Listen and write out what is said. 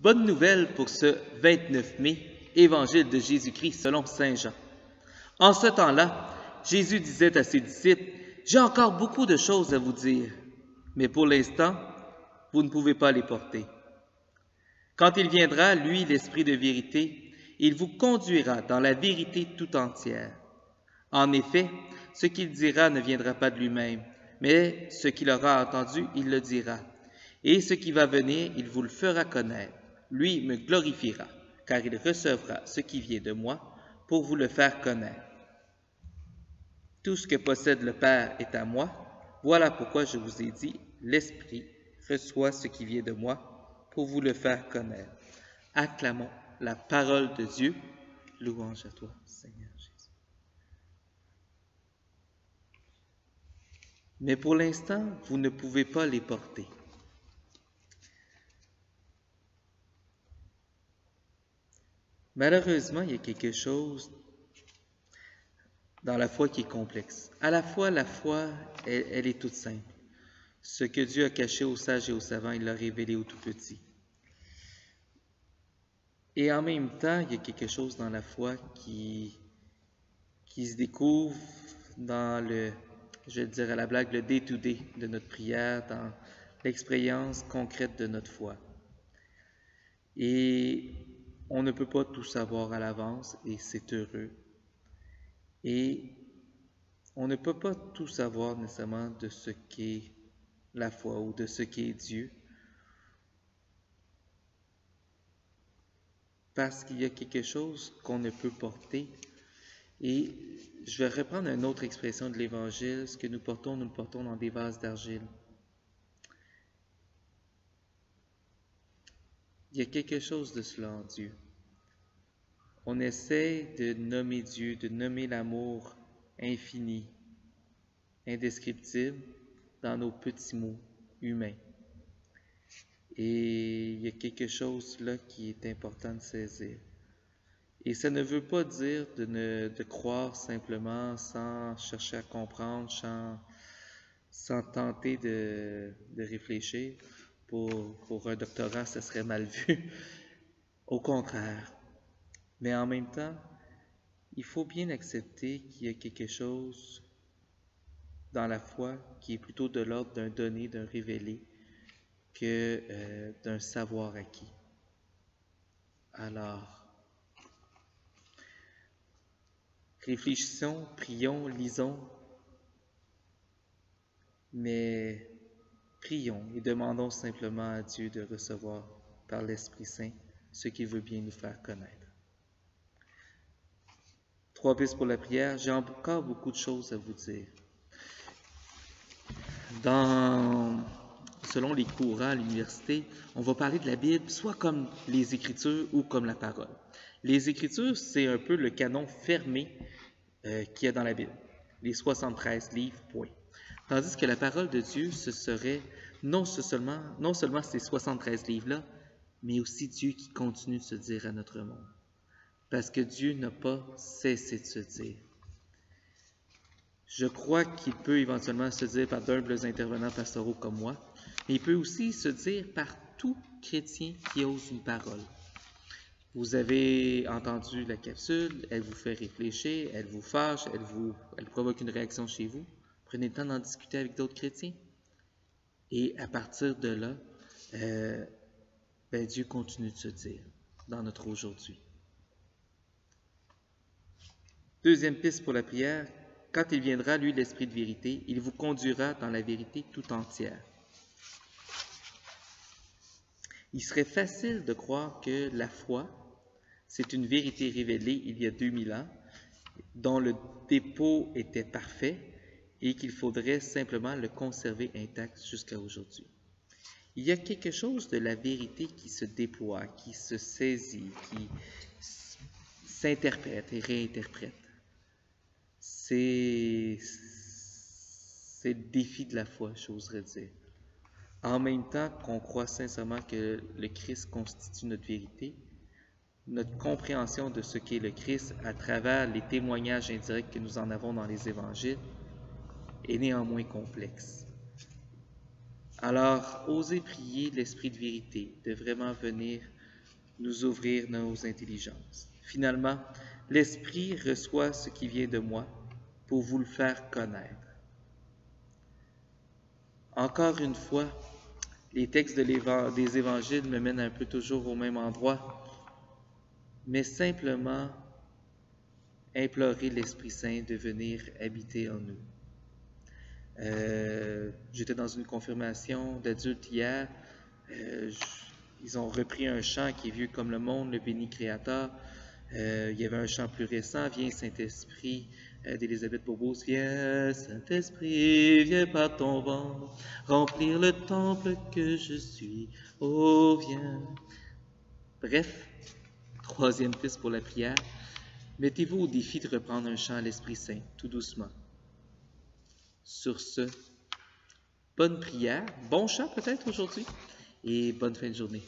Bonne nouvelle pour ce 29 mai, Évangile de Jésus-Christ selon Saint Jean. En ce temps-là, Jésus disait à ses disciples, « J'ai encore beaucoup de choses à vous dire, mais pour l'instant, vous ne pouvez pas les porter. Quand il viendra, lui, l'Esprit de vérité, il vous conduira dans la vérité tout entière. En effet, ce qu'il dira ne viendra pas de lui-même, mais ce qu'il aura entendu, il le dira. Et ce qui va venir, il vous le fera connaître. Lui me glorifiera, car il recevra ce qui vient de moi pour vous le faire connaître. Tout ce que possède le Père est à moi. Voilà pourquoi je vous ai dit, l'Esprit reçoit ce qui vient de moi pour vous le faire connaître. Acclamons la parole de Dieu. Louange à toi, Seigneur Jésus. Mais pour l'instant, vous ne pouvez pas les porter. Malheureusement, il y a quelque chose dans la foi qui est complexe. À la fois, la foi, elle est toute simple. Ce que Dieu a caché aux sages et aux savants, il l'a révélé aux tout petits. Et en même temps, il y a quelque chose dans la foi qui se découvre dans le, je vais dire à la blague, le day-to-day de notre prière, dans l'expérience concrète de notre foi. Et on ne peut pas tout savoir à l'avance, et c'est heureux. Et on ne peut pas tout savoir nécessairement de ce qu'est la foi ou de ce qu'est Dieu, parce qu'il y a quelque chose qu'on ne peut porter. Et je vais reprendre une autre expression de l'Évangile. Ce que nous le portons dans des vases d'argile. Il y a quelque chose de cela en Dieu. On essaie de nommer Dieu, de nommer l'amour infini, indescriptible, dans nos petits mots humains. Et il y a quelque chose là qui est important de saisir. Et ça ne veut pas dire de croire simplement sans chercher à comprendre, sans tenter de réfléchir. Pour un doctorat, ça serait mal vu. Au contraire. Mais en même temps, il faut bien accepter qu'il y a quelque chose dans la foi qui est plutôt de l'ordre d'un donné, d'un révélé, que d'un savoir acquis. Alors, réfléchissons, prions, lisons, mais prions et demandons simplement à Dieu de recevoir par l'Esprit Saint ce qu'il veut bien nous faire connaître. 3 pistes pour la prière. J'ai encore beaucoup de choses à vous dire. Selon les courants à l'université, on va parler de la Bible soit comme les Écritures ou comme la parole. Les Écritures, c'est un peu le canon fermé qu'il y a dans la Bible. Les 73 livres, point. Tandis que la parole de Dieu, ce serait non seulement ces 73 livres-là, mais aussi Dieu qui continue de se dire à notre monde. Parce que Dieu n'a pas cessé de se dire. Je crois qu'il peut éventuellement se dire par d'humbles intervenants pastoraux comme moi, mais il peut aussi se dire par tout chrétien qui ose une parole. Vous avez entendu la capsule, elle vous fait réfléchir, elle vous fâche, elle provoque une réaction chez vous. Prenez le temps d'en discuter avec d'autres chrétiens. Et à partir de là, Dieu continue de se dire dans notre aujourd'hui. Deuxième piste pour la prière. Quand il viendra, lui, l'Esprit de vérité, il vous conduira dans la vérité tout entière. Il serait facile de croire que la foi, c'est une vérité révélée il y a 2000 ans, dont le dépôt était parfait et qu'il faudrait simplement le conserver intact jusqu'à aujourd'hui. Il y a quelque chose de la vérité qui se déploie, qui se saisit, qui s'interprète et réinterprète. C'est le défi de la foi, j'oserais dire. En même temps qu'on croit sincèrement que le Christ constitue notre vérité, notre compréhension de ce qu'est le Christ à travers les témoignages indirects que nous en avons dans les évangiles est néanmoins complexe. Alors, osez prier l'Esprit de vérité, de vraiment venir nous ouvrir nos intelligences. Finalement, l'Esprit reçoit ce qui vient de moi pour vous le faire connaître. Encore une fois, les textes des évangiles me mènent un peu toujours au même endroit, mais simplement implorer l'Esprit Saint de venir habiter en nous. J'étais dans une confirmation d'adultes hier. Ils ont repris un chant qui est vieux comme le monde, le béni créateur. Il y avait un chant plus récent, Viens Saint-Esprit, d'Élisabeth Bourbous. Viens Saint-Esprit, viens par ton vent, remplir le temple que je suis. Oh, viens. Bref, troisième piste pour la prière. Mettez-vous au défi de reprendre un chant à l'Esprit Saint, tout doucement. Sur ce, bonne prière, bon chant peut-être aujourd'hui, et bonne fin de journée.